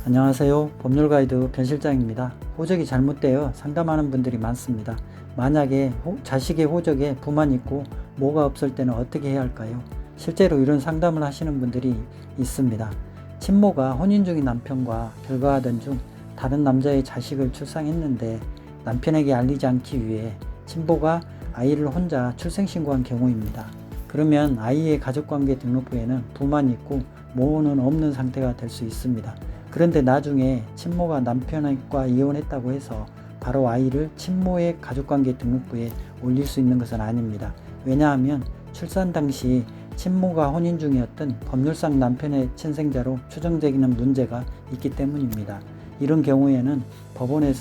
안녕하세요. 법률가이드 변실장입니다. 호적이 잘못되어 상담하는 분들이 많습니다. 만약에 자식의 호적에 부만 있고 뭐가 없을 때는 어떻게 해야 할까요? 실제로 이런 상담을 하시는 분들이 있습니다. 친모가 혼인 중인 남편과 결과하던 중 다른 남자의 자식을 출산했는데 남편에게 알리지 않기 위해 친모가 아이를 혼자 출생신고한 경우입니다. 그러면 아이의 가족관계 등록부에는 부만 있고 모는 없는 상태가 될 수 있습니다. 그런데 나중에 친모가 남편과 이혼했다고 해서 바로 아이를 친모의 가족관계 등록부에 올릴 수 있는 것은 아닙니다. 왜냐하면 출산 당시 친모가 혼인 중이었던 법률상 남편의 친생자로 추정되는 문제가 있기 때문입니다. 이런 경우에는 법원에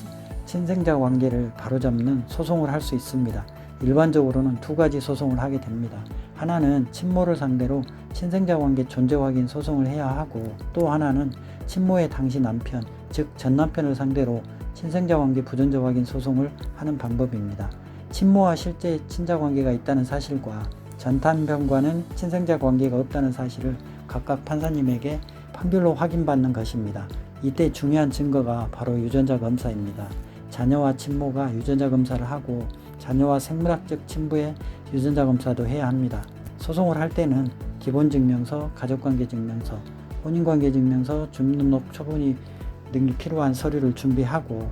친생자 관계를 바로잡는 소송을 할 수 있습니다. 일반적으로는 두 가지 소송을 하게 됩니다. 하나는 친모를 상대로 친생자 관계 존재 확인 소송을 해야 하고, 또 하나는 친모의 당시 남편, 즉 전 남편을 상대로 친생자 관계 부존재 확인 소송을 하는 방법입니다. 친모와 실제 친자 관계가 있다는 사실과 전 남편과는 친생자 관계가 없다는 사실을 각각 판사님에게 판결로 확인받는 것입니다. 이때 중요한 증거가 바로 유전자 검사입니다. 자녀와 친모가 유전자 검사를 하고 자녀와 생물학적 친부의 유전자 검사도 해야 합니다. 소송을 할 때는 기본증명서, 가족관계증명서, 혼인관계증명서, 주민등록 초본이 등이 필요한 서류를 준비하고,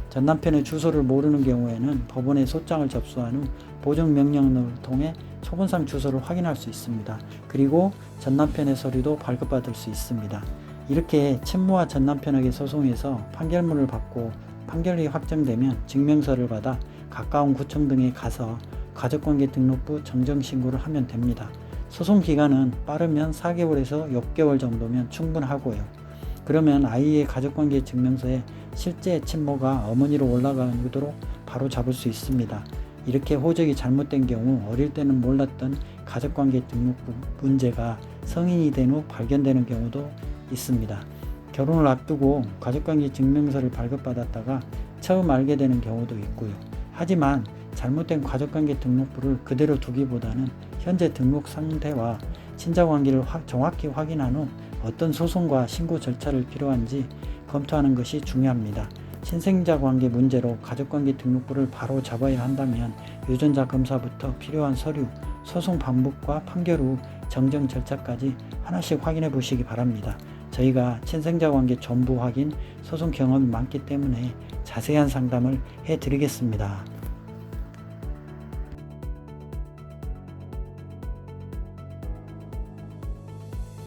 전 남편의 주소를 모르는 경우에는 법원에 소장을 접수한 후 보증명령을 통해 초본상 주소를 확인할 수 있습니다. 그리고 전 남편의 서류도 발급받을 수 있습니다. 이렇게 친모와 전 남편에게 소송해서 판결문을 받고 판결이 확정되면 증명서를 받아 가까운 구청 등에 가서 가족관계 등록부 정정신고를 하면 됩니다. 소송 기간은 빠르면 4개월에서 6개월 정도면 충분하고요. 그러면 아이의 가족관계 증명서에 실제 친모가 어머니로 올라가도록 바로 잡을 수 있습니다. 이렇게 호적이 잘못된 경우 어릴 때는 몰랐던 가족관계 등록부 문제가 성인이 된 후 발견되는 경우도 있습니다. 결혼을 앞두고 가족관계 증명서를 발급받았다가 처음 알게 되는 경우도 있고요. 하지만 잘못된 가족관계 등록부를 그대로 두기보다는 현재 등록 상태와 친자관계를 정확히 확인한 후 어떤 소송과 신고 절차를 필요한지 검토하는 것이 중요합니다. 친생자 관계 문제로 가족관계 등록부를 바로 잡아야 한다면 유전자 검사부터 필요한 서류, 소송 방법과 판결 후 정정 절차까지 하나씩 확인해 보시기 바랍니다. 저희가 친생자 관계 전부 확인, 소송 경험이 많기 때문에 자세한 상담을 해드리겠습니다.